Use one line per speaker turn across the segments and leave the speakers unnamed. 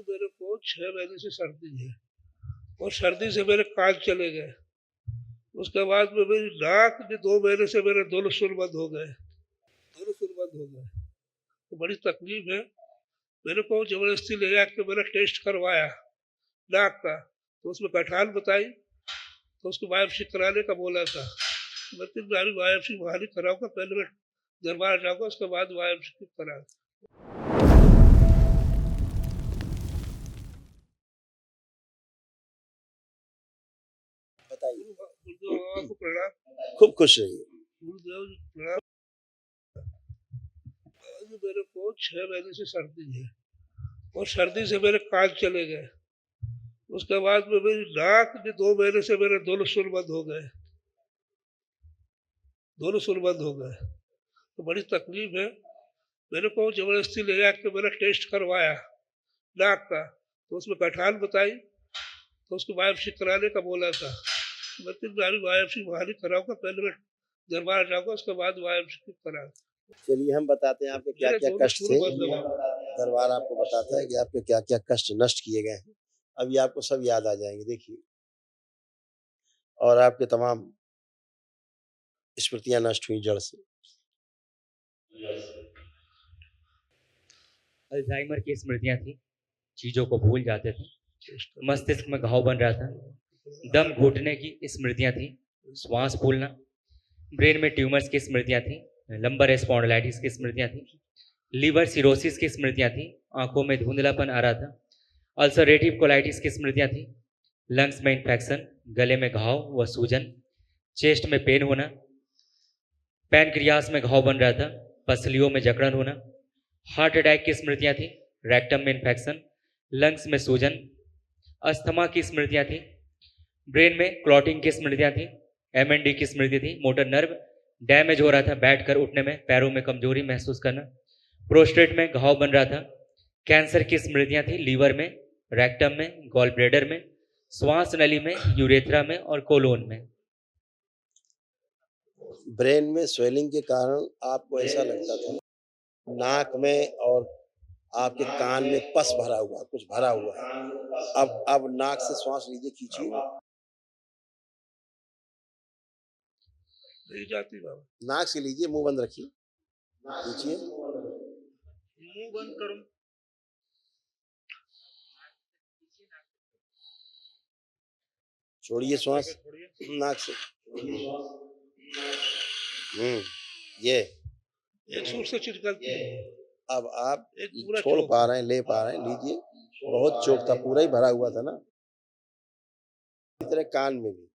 मेरे को 6 महीने से सर्दी है और सर्दी से मेरे कान चले गए। उसके बाद में मेरी नाक भी 2 महीने से मेरे दोनों सुर बंद हो गए, दोनों सुर बंद हो गए। तो बड़ी तकलीफ है। मेरे को जबरदस्ती ले जाके मैंने टेस्ट करवाया नाक का, तो उसमें गठान बताई, तो उसको बायोप्सी कराने का बोला था। लेकिन मेरी बायोप्सी वहाँ नहीं कराऊंगा, पहले मैं दरबार जाऊंगा, उसके बाद बायोप्सी करा।
बताइए।
गुरुदेव बाबा को प्रणाम।
खूब खुश रहिए।
गुरुदेव जी प्रणाम। मेरे को 6 महीने से सर्दी है और सर्दी से मेरे कान चले गए। उसके बाद में मेरी नाक भी 2 महीने से मेरे दोनों सुर बंद हो गए, दोनों सुर बंद हो गए। तो बड़ी तकलीफ है। मेरे को जबरदस्ती ले जाके मैंने टेस्ट करवाया नाक का, तो उसमें गठान बताई, तो उसको बायोप्सी कराने का बोला था। लेकिन मेरी बायोप्सी वहाँ नहीं कराऊंगा, पहले मैं दरबार जाऊंगा, उसके बाद बायोप्सी करा।
चलिए हम बताते हैं आपके क्या
मेरे
क्या
दोनों
कष्ट
सुर
थे।
बंद हो गए।
दरबार आपको बताता है कि आपके क्या क्या कष्ट नष्ट किए गए हैं। अभी आपको सब याद आ जाएंगे, देखिए। और आपके तमाम स्मृतियां नष्ट हुई जड़ से।
अल्जाइमर की स्मृतियां थी, चीजों को भूल जाते थे, मस्तिष्क में घाव बन रहा था, दम घुटने की स्मृतियां थी, श्वास फूलना, ब्रेन में ट्यूमर्स की स्मृतियां थी, लंबर स्पॉन्डिलाइटिस की स्मृतियां थी, लीवर सिरोसिस की स्मृतियां थी, आंखों में धुंधलापन आ रहा था, अल्सरेटिव कोलाइटिस की स्मृतियां थी, लंग्स में इन्फेक्शन, गले में घाव व सूजन, चेस्ट में पेन होना, पैनक्रियास में घाव बन रहा था, पसलियों में जकड़न होना, हार्ट अटैक की स्मृतियां थी, रेक्टम में इन्फेक्शन, लंग्स में सूजन, अस्थमा की स्मृतियां थी, ब्रेन में क्लॉटिंग की स्मृतियां थी, एमएनडी की स्मृति थी, मोटर नर्व डैमेज हो रहा था, बैठकर उठने में, पैरों में कमजोरी महसूस करना, प्रोस्टेट में घाव बन रहा था, कैंसर की स्मृतियां थी, लीवर में, रेक्टम में, गॉल ब्लैडर में, श्वास नली में, यूरेथ्रा में और कोलोन में।
ब्रेन में स्वेलिंग के कारण आपको ऐसा लगता था नाक में और आपके कान में पस भरा हुआ, कुछ भरा हुआ है। अब नाक से श्वास लीजिए, खींचिए।
नहीं जाती बाबा।
नाक से लीजिए, मुंह बंद रखिए, खींचिए।
मुंह बंद करो।
छोड़िए श्वास नाक से। ये
एक सुर से चिरकलती है।
अब आप
एक पूरा
छोड़
चौक
पा
है।
रहे हैं, ले पा रहे हैं, लीजिए। बहुत चोक था, पूरा ही भरा हुआ था ना, इस तरह कान में भी।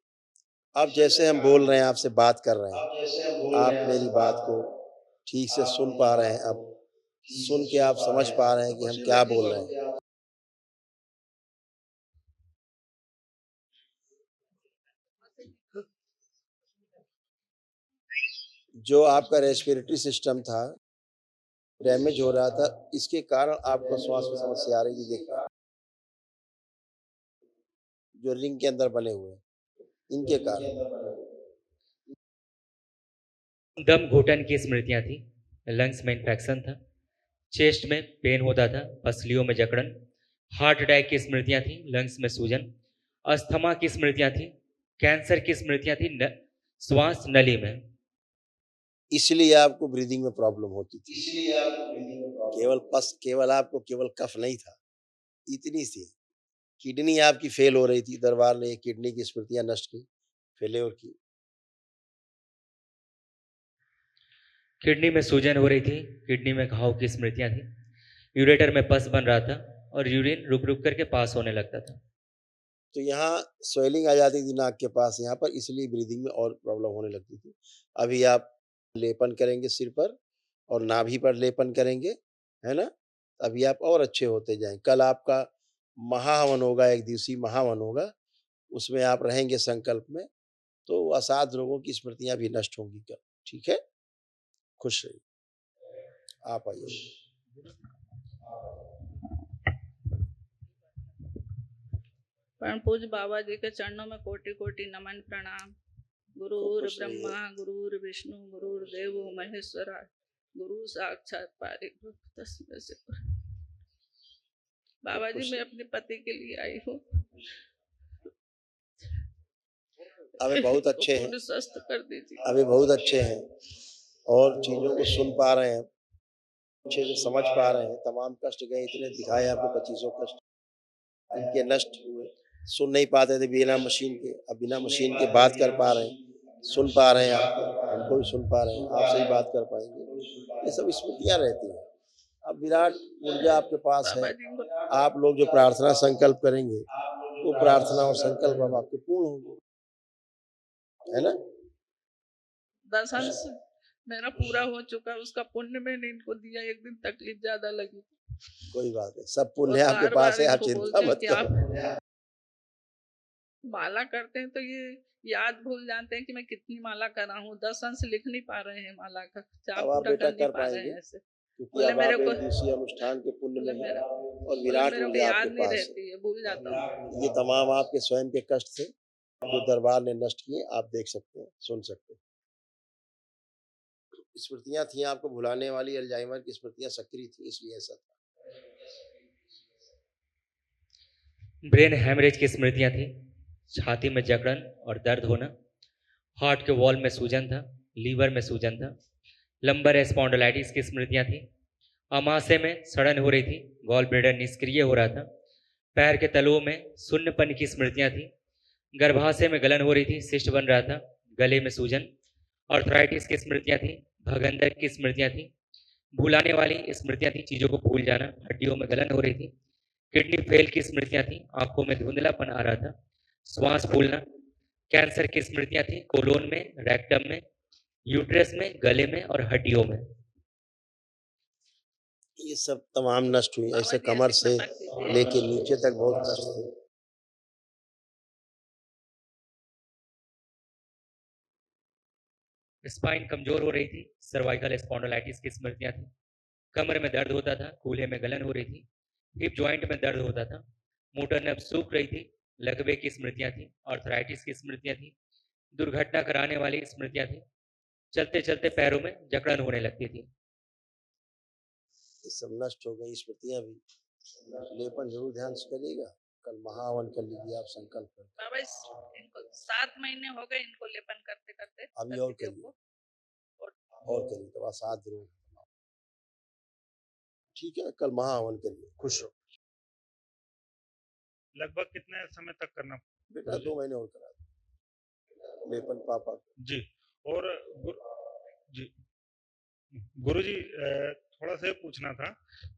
अब जैसे हम बोल रहे हैं, आपसे बात कर रहे हैं, आप मेरी बात को ठीक से सुन पा रहे हैं। अब सुन के आप समझ पा रहे हैं कि हम क्या बोल रहे हैं। जो आपका रेस्पिरेटरी सिस्टम था, डैमेज हो रहा था, इसके कारण आपको श्वास में समस्या आ रही थी। देखिए जो रिंग के अंदर बने हुए हैं, इनके कारण।
दम घुटन की स्मृतियां थी, लंग्स में इन्फेक्शन था, चेस्ट में पेन होता था, पसलियों में जकड़न, हार्ट अटैक की स्मृतियां थी, लंग्स में सूजन, अस्थमा की स्मृतियां थी, कैंसर की स्मृतियां थी, श्वास नली में।
इसलिए आपको ब्रीदिंग में प्रॉब्लम होती थी। केवल आपको केवल कफ नहीं था, इतनी सी किडनी आपकी फेल हो रही थी। दरबार ने किडनी की स्मृतियां नष्ट की, फेल्योर की।
किडनी में सूजन हो रही थी, किडनी में घाव की स्मृतियां थी, यूरेटर में पस बन रहा था और यूरिन रुक रुक करके पास होने लगता था।
तो यहाँ स्वेलिंग आ जाती थी नाक के पास यहाँ पर, इसलिए ब्रीदिंग में और प्रॉब्लम होने लगती थी। अभी आप लेपन करेंगे सिर पर और नाभि पर लेपन करेंगे, है ना? अभी आप और अच्छे होते जाएं। कल आपका महाहवन होगा, एक दिवसीय महाहवन होगा, उसमें आप रहेंगे संकल्प में, तो असाध रोगों की स्मृतियां भी नष्ट होंगी कल। ठीक है, खुश रहिए। आप आइए।
परम पूज्य बाबा जी के चरणों में कोटि कोटि नमन प्रणाम। गुरुर ब्रह्मा गुरुर विष्णु गुरुर्देवो महेश्वरा, गुरु साक्षात पारिब्रह्म तस्मै श्री गुरवे। बाबा जी
खुश
मैं अपने पति के लिए आई हूँ,
अभी बहुत
इनको
अच्छे हैं,
पूर्ण स्वस्थ कर दीजिए।
अभी बहुत अच्छे हैं और चीज़ों को सुन पा रहे हैं, अच्छे से समझ पा रहे हैं। तमाम कष्ट गए, इतने दिखाए आपको 2500 कष्ट, इनके नष्ट हुए। सुन नहीं पाते थे बिना मशीन के, अब बिना मशीन के बात कर पा रहे हैं, सुन पा रहे हैं आपको, हमको भी सुन पा रहे हैं, आपसे भी बात कर पाएंगे। ये सब स्मृतियाँ रहती हैं। अब विराट ऊर्जा आपके पास है,
बाबा जी को
आप लोग जो प्रार्थना संकल्प करेंगे, वो प्रार्थना और संकल्प अब आपके पूर्ण होंगे, है ना?
दशंश मेरा पूरा हो चुका, उसका पुण्य मैंने इनको दिया, एक दिन तकलीफ ज्यादा लगी
कोई बात नहीं, सब पुण्य
और
है आपके
बार
पास
बार
है, आप
इनको
चिंता
बोलते हैं
मत
कि आप
करो।
माला करते हैं तो ये याद भूल जाते हैं कि मैं कितनी माला करा हूँ, 10 अंश लिख नहीं पा रहे हैं माला का, चाप
अब आप
पूरा
बेटा
कर नहीं
कर
पा रहे
पाएंगे,
हैं ऐसे।
क्योंकि
बोले
अब
मेरे
आप
को
एक दिवसीय अनुष्ठान के पुण्य
बोले
में हैं
मेरे
और
बोले
विराट
मेरे को
ऊर्जा
याद
आपके
नहीं
पास
रहती है, भूल जाता हूँ।
है। ये तमाम आपके स्वयं के कष्ट थे, जो दरबार ने नष्ट किए, आप देख सकते हैं, सुन सकते हैं। स्मृतियाँ थी आपको भुलाने वाली, अल्जाइमर की स्मृतियाँ सक्रिय थी, इसलिए ऐसा था।
ब्रेन हैमरेज की स्मृतियां थी, छाती में जकड़न और दर्द होना, हार्ट के वॉल में सूजन था, लीवर में सूजन था, लंबर स्पॉन्डिलाइटिस की स्मृतियां थी, अमाशय में सड़न हो रही थी, गॉल ब्लैडर निष्क्रिय हो रहा था, पैर के तलुओं में शून्यपन की स्मृतियां थी, गर्भाशय में गलन हो रही थी, सिस्ट बन रहा था, गले में सूजन, आर्थराइटिस की स्मृतियां थी, भगंदर की स्मृतियां थी, भुलाने वाली स्मृतियां थी, चीजों को भूल जाना, हड्डियों में गलन हो रही थी, किडनी फेल की स्मृतियां थी, आंखों में धुंधलापन आ रहा था, श्वास फूलना, कैंसर की स्मृतियां थी, कोलोन में, रेक्टम में, यूट्रस में, गले में और हड्डियों में।
ये सब तमाम नष्ट हुई,
बाबा
ऐसे
जी
कमर
ऐसी
से
कृपा कीजिए।
लेके नीचे तक बहुत कष्ट थे।
स्पाइन कमजोर हो रही थी, सर्वाइकल स्पॉन्डिलाइटिस की स्मृतियां थी, कमर में दर्द होता था, कूल्हे में गलन हो रही थी, हिप जॉइंट में दर्द होता था, मोटर नर्व सूख रही थी, लकवे की स्मृतियां थी, आर्थराइटिस की स्मृतियां थी, दुर्घटना कराने वाली स्मृतियां थी, चलते चलते पैरों में जकड़न होने लगती थी।
ये सब नष्ट हो गई स्मृतियाँ भी। लेपन जरूर ध्यान से करिएगा, कल महावन कर लीजिए आप संकल्प कर।
बाबा इनको 7 महीने हो गए इनको लेपन करते करते
अभी और
पतिदेव
करिए,
को,
और करिए, तो 7 दिनों में। ठीक है, कल महावन करिए, खुश रहो।
लगभग कितने समय तक करना?
बेटा 2 महीने और करा दो। लेपन पापा को।
जी। और जी गुरुजी, थोड़ा सा ये पूछना था,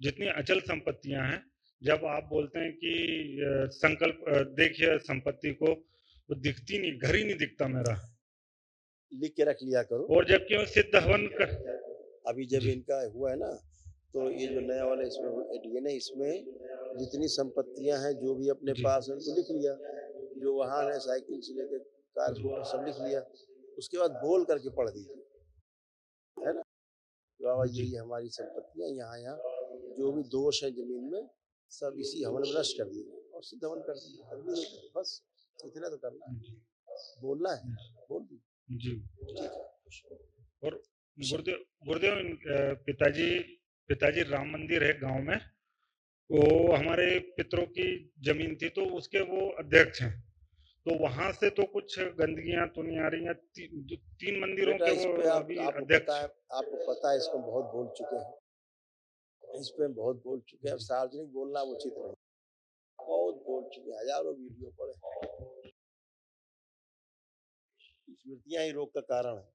जितनी अचल संपत्तियां हैं, जब आप बोलते हैं कि संकल्प देखिए संपत्ति को, वो दिखती नहीं, घर ही नहीं दिखता मेरा,
लिख के रख लिया करो।
और जबकि मैं सिद्ध हवन कर
अभी जब
जी
इनका हुआ है ना, तो ये जो नया वाला इसमें एडीएन है, इसमें जितनी संपत्तियां हैं जो भी अपने
जी
पास है उनको लिख लिया, जो वाहन है साइकिल से लेकर कार स्कूटर सब लिख लिया, उसके बाद बोल करके पढ़ दीजिए, है ना? तो बाबा
जी
यही हमारी संपत्तियां, यहाँ यहाँ जो भी दोष है जमीन में सब इसी हवन में नष्ट कर दिए और सिद्ध हवन कर दिए, अभी नहीं करे, बस इतना तो करना है,
जी
बोलना है, बोल दीजिए।
जी।
ठीक है।
और गुरुदेव गुरुदेव पिताजी पिताजी राम मंदिर है गांव में, वो हमारे पितरों की जमीन थी, तो उसके वो अध्यक्ष हैं, तो वहां से तो कुछ गंदगियां तो नहीं आ रही हैं। 3 मंदिरों
बेटा
के
इस
वो
पे
अभी
आपको पता
अध्यक्ष।
है, इसको बहुत बोल चुके हैं, इस पे बहुत बोल चुके हैं, अब सार्वजनिक बोलना उचित नहीं, बहुत बोल चुके हैं, हजारों वीडियो पड़े। स्मृतियां ही रोग का कारण है।